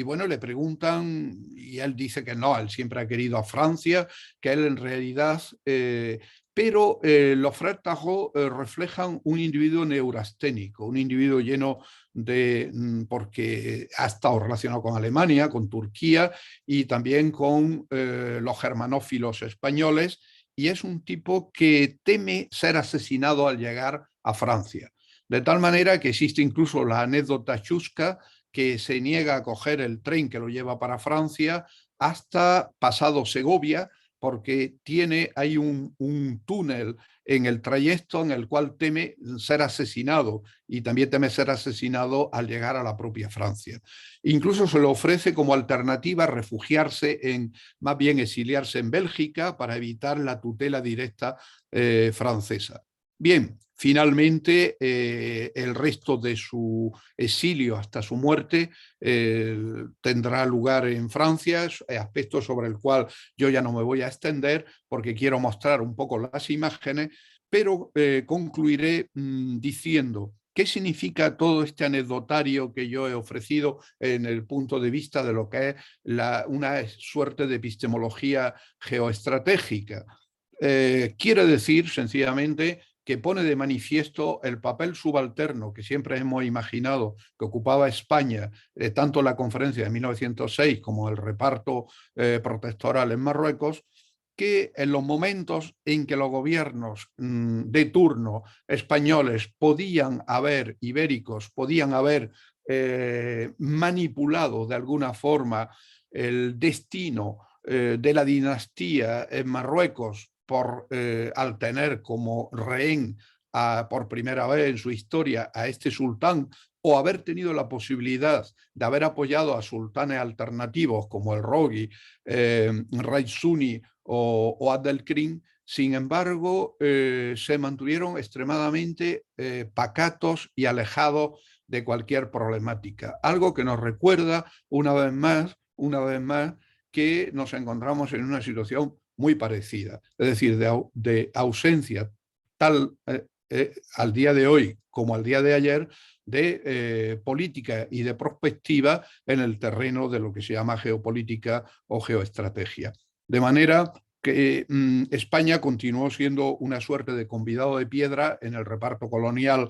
bueno, le preguntan y él dice que no, él siempre ha querido a Francia, que él en realidad... pero los frères Tarrou reflejan un individuo neurasténico, un individuo lleno porque ha estado relacionado con Alemania, con Turquía y también con los germanófilos españoles, y es un tipo que teme ser asesinado al llegar a Francia. De tal manera que existe incluso la anécdota chusca, que se niega a coger el tren que lo lleva para Francia hasta pasado Segovia, porque hay un túnel en el trayecto en el cual teme ser asesinado, y también teme ser asesinado al llegar a la propia Francia. Incluso se le ofrece como alternativa refugiarse más bien exiliarse en Bélgica para evitar la tutela directa francesa. Bien, finalmente el resto de su exilio hasta su muerte tendrá lugar en Francia, aspecto sobre el cual yo ya no me voy a extender porque quiero mostrar un poco las imágenes, pero concluiré diciendo qué significa todo este anecdotario que yo he ofrecido en el punto de vista de lo que es una suerte de epistemología geoestratégica. Quiere decir sencillamente que pone de manifiesto el papel subalterno que siempre hemos imaginado que ocupaba España, tanto en la conferencia de 1906 como el reparto protectoral en Marruecos, que en los momentos en que los gobiernos de turno españoles ibéricos, podían haber manipulado de alguna forma el destino de la dinastía en Marruecos al tener como rehén por primera vez en su historia a este sultán, o haber tenido la posibilidad de haber apoyado a sultanes alternativos como el Rogui, Raid Suni o Abdelkrim. Sin embargo, se mantuvieron extremadamente pacatos y alejados de cualquier problemática. Algo que nos recuerda una vez más, que nos encontramos en una situación muy parecida, es decir, de ausencia tal al día de hoy como al día de ayer de política y de prospectiva en el terreno de lo que se llama geopolítica o geoestrategia. De manera que España continuó siendo una suerte de convidado de piedra en el reparto colonial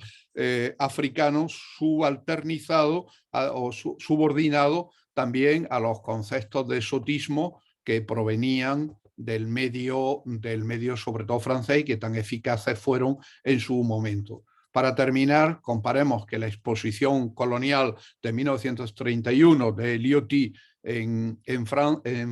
africano, subalternizado o subordinado también a los conceptos de exotismo que provenían del medio sobre todo francés, y que tan eficaces fueron en su momento. Para terminar, comparemos que la exposición colonial de 1931 de Lyoty en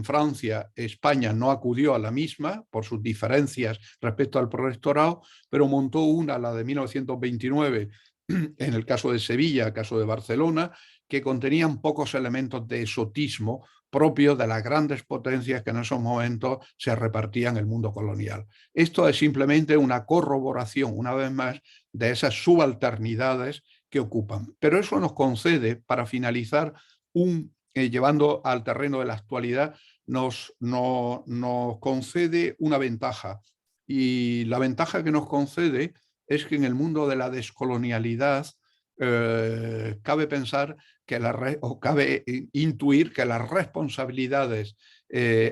Francia, España no acudió a la misma por sus diferencias respecto al protectorado, pero montó una, la de 1929, en el caso de Sevilla, el caso de Barcelona, que contenían pocos elementos de exotismo propios de las grandes potencias que en esos momentos se repartían el mundo colonial. Esto es simplemente una corroboración, una vez más, de esas subalternidades que ocupan. Pero eso nos concede, para finalizar, llevando al terreno de la actualidad, nos concede una ventaja. Y la ventaja que nos concede es que en el mundo de la descolonialidad cabe pensar cabe intuir que las responsabilidades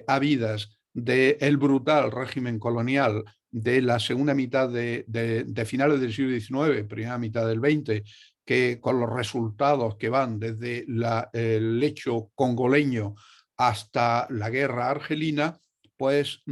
habidas del brutal régimen colonial de la segunda mitad de finales del siglo XIX, primera mitad del XX, que con los resultados que van desde el hecho congoleño hasta la guerra argelina, pues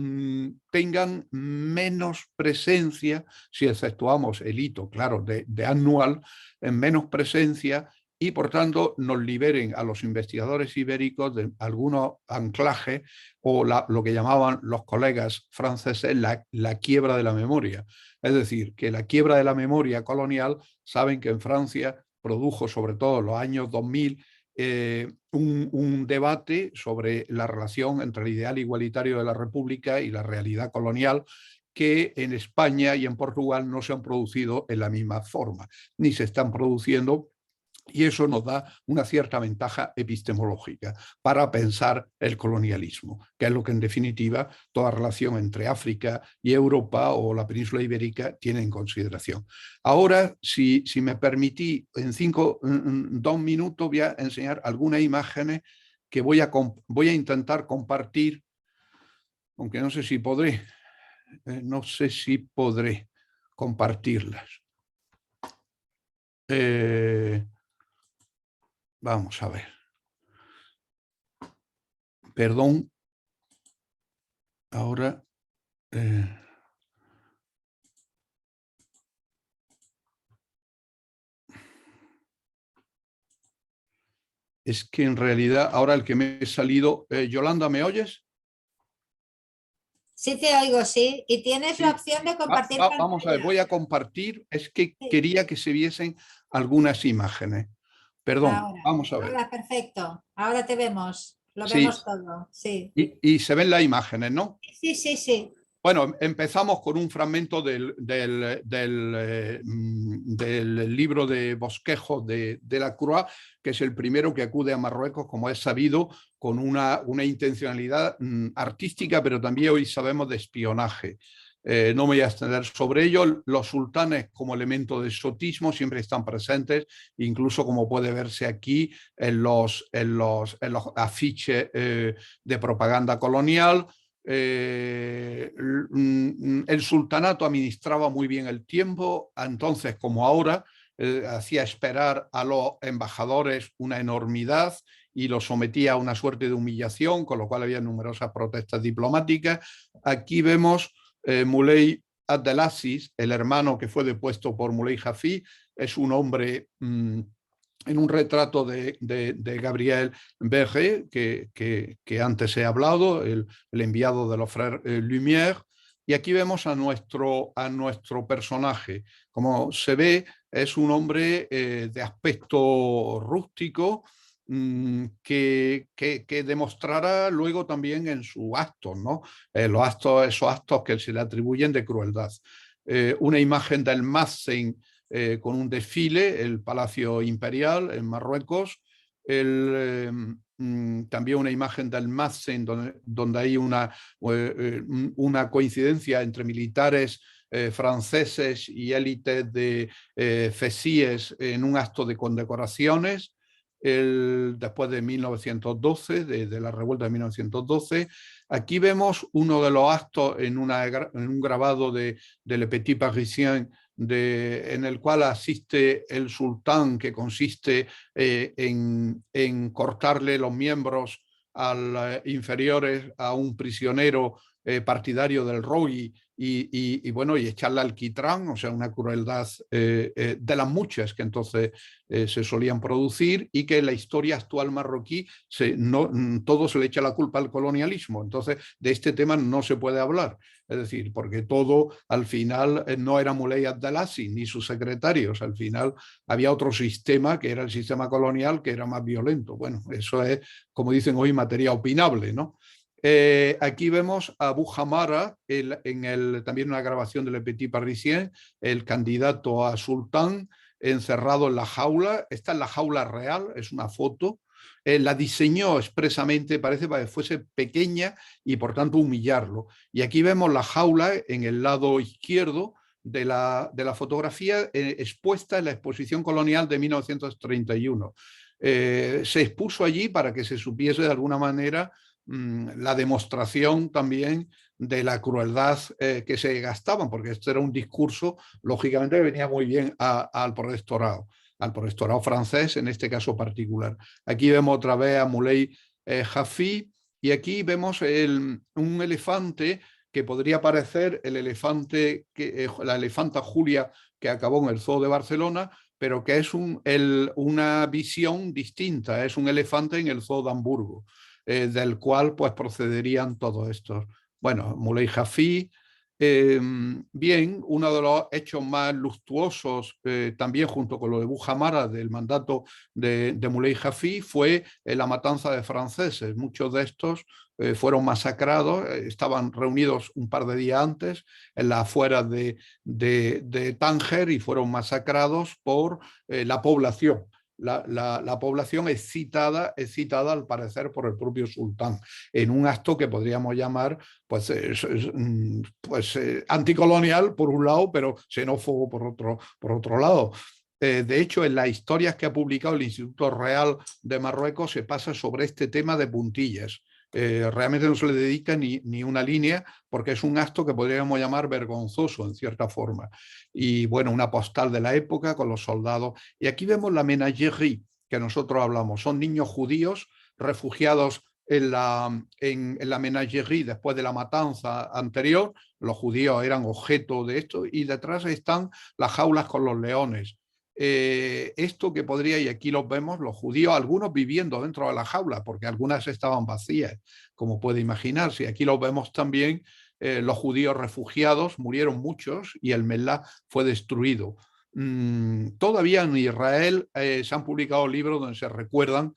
tengan menos presencia, si exceptuamos el hito, claro, de anual, en menos presencia, y por tanto nos liberen a los investigadores ibéricos de algunos anclajes o lo que llamaban los colegas franceses la quiebra de la memoria. Es decir, que la quiebra de la memoria colonial, saben que en Francia produjo sobre todo en los años 2000 un debate sobre la relación entre el ideal igualitario de la República y la realidad colonial, que en España y en Portugal no se han producido en la misma forma, ni se están produciendo, y eso nos da una cierta ventaja epistemológica para pensar el colonialismo, que es lo que en definitiva toda relación entre África y Europa o la península ibérica tiene en consideración. Ahora, si me permití, en 2 minutos voy a enseñar algunas imágenes que voy a intentar compartir, aunque no sé si podré. No sé si podré compartirlas. Vamos a ver. Perdón. Ahora. Es que en realidad ahora el que me he salido... Yolanda, ¿me oyes? Sí te oigo, sí. Y tienes Sí. la opción de compartir Vamos a ver, voy a compartir. Es que sí. quería que se viesen algunas imágenes. Perdón, vamos a ver. Ahora, perfecto. Ahora te vemos. Lo Sí, vemos todo, sí. y se ven las imágenes, ¿no? Sí, sí, sí. Bueno, empezamos con un fragmento del libro de bosquejos de Delacroix, que es el primero que acude a Marruecos, como es sabido, con una intencionalidad artística, pero también hoy sabemos de espionaje. No me voy a extender sobre ello. Los sultanes como elemento de exotismo siempre están presentes, incluso como puede verse aquí en los afiches de propaganda colonial. El sultanato administraba muy bien el tiempo, entonces como ahora hacía esperar a los embajadores una enormidad y los sometía a una suerte de humillación, con lo cual había numerosas protestas diplomáticas. Aquí vemos Moulay Abdelaziz, el hermano que fue depuesto por Moulay Hafid, es un hombre en un retrato de Gabriel Berger, que antes he hablado, el enviado de los frères Lumière, y aquí vemos a nuestro personaje. Como se ve, es un hombre de aspecto rústico, que demostrará luego también en sus actos, ¿no? Esos actos que se le atribuyen de crueldad. Una imagen del Mazen con un desfile, el Palacio Imperial en Marruecos, también una imagen del Mazen donde hay una coincidencia entre militares franceses y élites de fesíes en un acto de condecoraciones. Después de 1912, de la revuelta de 1912. Aquí vemos uno de los actos en un grabado de Le Petit Parisien, en el cual asiste el sultán, que consiste en cortarle los miembros inferiores a un prisionero partidario del ROI y echarle alquitrán, o sea, una crueldad de las muchas que entonces se solían producir, y que en la historia actual marroquí todo se le echa la culpa al colonialismo. Entonces, de este tema no se puede hablar. Es decir, porque todo al final no era Moulay Abdelaziz ni sus secretarios, al final había otro sistema que era el sistema colonial, que era más violento. Bueno, eso es, como dicen hoy, materia opinable, ¿no? Aquí vemos a Abu Hamara, también una grabación de Le Petit Parisien, el candidato a sultán, encerrado en la jaula. Esta es la jaula real, es una foto. La diseñó expresamente, parece, para que fuese pequeña y por tanto humillarlo. Y aquí vemos la jaula en el lado izquierdo de la fotografía, expuesta en la exposición colonial de 1931. Se expuso allí para que se supiese de alguna manera la demostración también de la crueldad que se gastaban, porque esto era un discurso, lógicamente, que venía muy bien al protectorado francés, en este caso particular. Aquí vemos otra vez a Moulay Hafid, y aquí vemos un elefante que podría parecer la elefanta Julia que acabó en el Zoo de Barcelona, pero que es una visión distinta, es un elefante en el Zoo de Hamburgo, del cual pues procederían todos estos. Bueno, Moulay Hafid, Bien, uno de los hechos más luctuosos, también junto con lo de Bujamara, del mandato de Muley Hafid, fue la matanza de franceses. Muchos de estos fueron masacrados, estaban reunidos un par de días antes en las afueras de Tánger y fueron masacrados por la población. La población es citada al parecer por el propio sultán, en un acto que podríamos llamar pues, anticolonial por un lado, pero xenófobo por otro lado. De hecho, en las historias que ha publicado el Instituto Real de Marruecos se pasa sobre este tema de puntillas. Realmente no se le dedica ni una línea, porque es un acto que podríamos llamar vergonzoso en cierta forma. Y bueno, una postal de la época con los soldados. Y aquí vemos la menagerie que nosotros hablamos. Son niños judíos refugiados en la menagerie después de la matanza anterior. Los judíos eran objeto de esto, y detrás están las jaulas con los leones. Esto que podría, y aquí los vemos, los judíos, algunos viviendo dentro de la jaula, porque algunas estaban vacías, como puede imaginarse. Aquí los vemos también, los judíos refugiados, murieron muchos y el Melá fue destruido. Todavía en Israel se han publicado libros donde se recuerdan.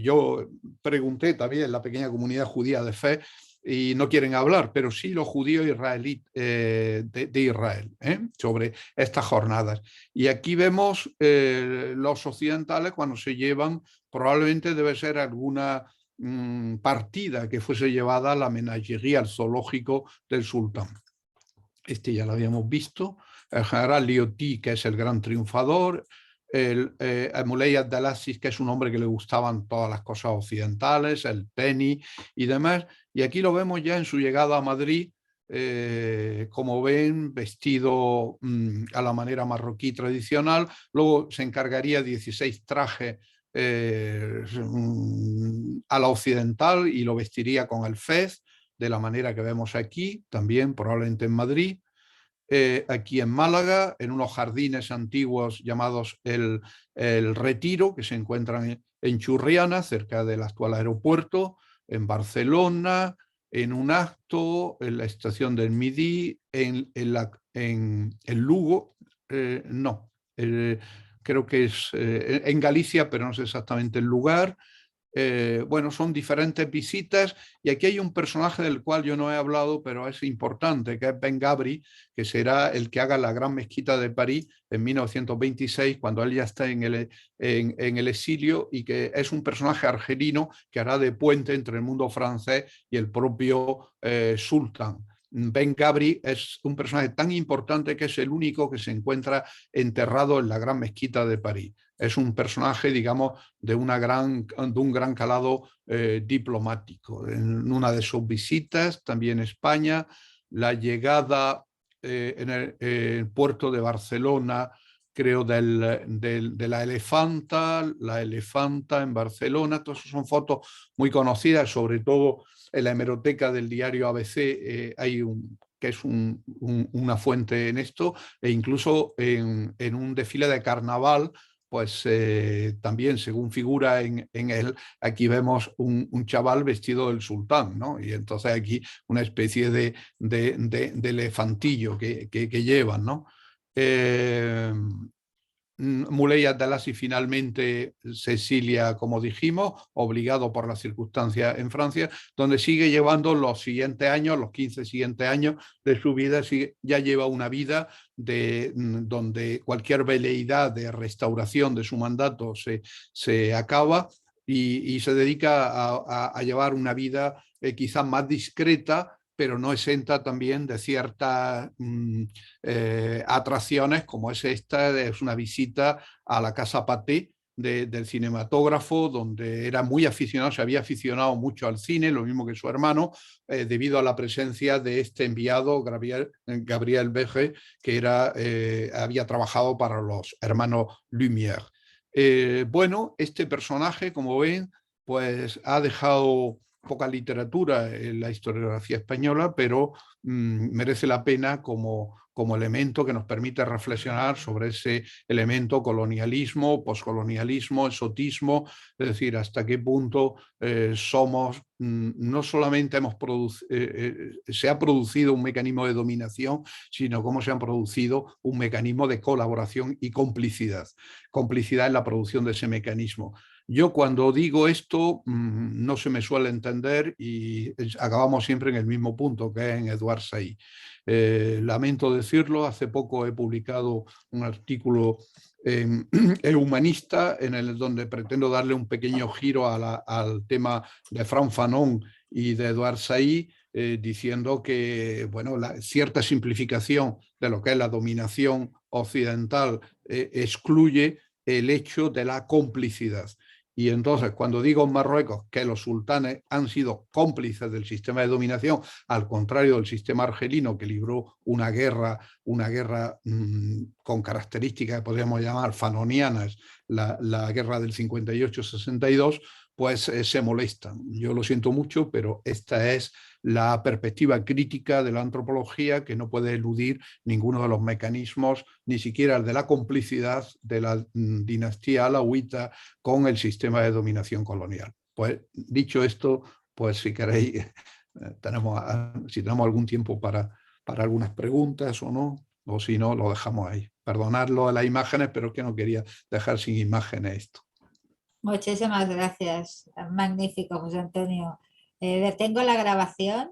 Yo pregunté también en la pequeña comunidad judía de fe y no quieren hablar, pero sí los judíos israelíes de Israel sobre estas jornadas. Y aquí vemos los occidentales cuando se llevan, probablemente debe ser alguna partida que fuese llevada a la menagería, al zoológico del sultán. Este ya lo habíamos visto. El general Lioti, que es el gran triunfador, el Muley Abdelaziz, que es un hombre que le gustaban todas las cosas occidentales, el penny y demás. Y aquí lo vemos ya en su llegada a Madrid, como ven, vestido a la manera marroquí tradicional. Luego se encargaría 16 trajes a la occidental y lo vestiría con el fez, de la manera que vemos aquí, también probablemente en Madrid. Aquí en Málaga, en unos jardines antiguos llamados el Retiro, que se encuentran en Churriana, cerca del actual aeropuerto, en Barcelona, en un acto, en la estación del Midi, en Lugo, no, creo que es en Galicia, pero no sé exactamente el lugar. Bueno, son diferentes visitas, y aquí hay un personaje del cual yo no he hablado, pero es importante, que es Ben Gabri, que será el que haga la gran mezquita de París en 1926, cuando él ya está en el exilio, y que es un personaje argelino que hará de puente entre el mundo francés y el propio sultán. Ben Gabri es un personaje tan importante que es el único que se encuentra enterrado en la gran mezquita de París. Es un personaje, digamos, de un gran calado diplomático. En una de sus visitas, también a España, la llegada en el puerto de Barcelona, creo, de la Elefanta en Barcelona. Todas son fotos muy conocidas, sobre todo en la hemeroteca del diario ABC hay que es una fuente en esto, e incluso en un desfile de carnaval, pues también, según figura en él, aquí vemos un chaval vestido del sultán, ¿no? Y entonces aquí una especie de elefantillo que llevan, ¿no? Muley Abdelaziz finalmente se exilia, como dijimos, obligado por las circunstancias en Francia, donde sigue llevando los siguientes años, los 15 siguientes años de su vida, ya lleva una vida donde cualquier veleidad de restauración de su mandato se acaba, y se dedica a llevar una vida quizás más discreta, pero no exenta también de ciertas atracciones, como es esta, es una visita a la Casa Pathé del cinematógrafo, donde era muy aficionado, se había aficionado mucho al cine, lo mismo que su hermano, debido a la presencia de este enviado, Gabriel Berger, que había trabajado para los hermanos Lumière. Bueno, este personaje, como ven, pues ha dejado poca literatura en la historiografía española, pero merece la pena como como elemento que nos permite reflexionar sobre ese elemento colonialismo, poscolonialismo, exotismo, es decir, hasta qué punto somos, no solamente se ha producido un mecanismo de dominación, sino cómo se han producido un mecanismo de colaboración y complicidad. Complicidad en la producción de ese mecanismo. Yo cuando digo esto no se me suele entender y acabamos siempre en el mismo punto, que es en Edouard Said. Lamento decirlo, hace poco he publicado un artículo en El Humanista, donde pretendo darle un pequeño giro al tema de Frantz Fanon y de Edouard Said, diciendo que bueno, cierta simplificación de lo que es la dominación occidental excluye el hecho de la complicidad. Y entonces, cuando digo en Marruecos que los sultanes han sido cómplices del sistema de dominación, al contrario del sistema argelino, que libró una guerra con características que podríamos llamar fanonianas, la guerra del 58-62, pues se molestan. Yo lo siento mucho, pero esta es la perspectiva crítica de la antropología, que no puede eludir ninguno de los mecanismos, ni siquiera el de la complicidad de la dinastía alauita con el sistema de dominación colonial. Pues dicho esto, pues si queréis, si tenemos algún tiempo para algunas preguntas o no, o si no, lo dejamos ahí. Perdonadlo a las imágenes, pero es que no quería dejar sin imágenes esto. Muchísimas gracias. Magnífico, José Antonio. Detengo la grabación.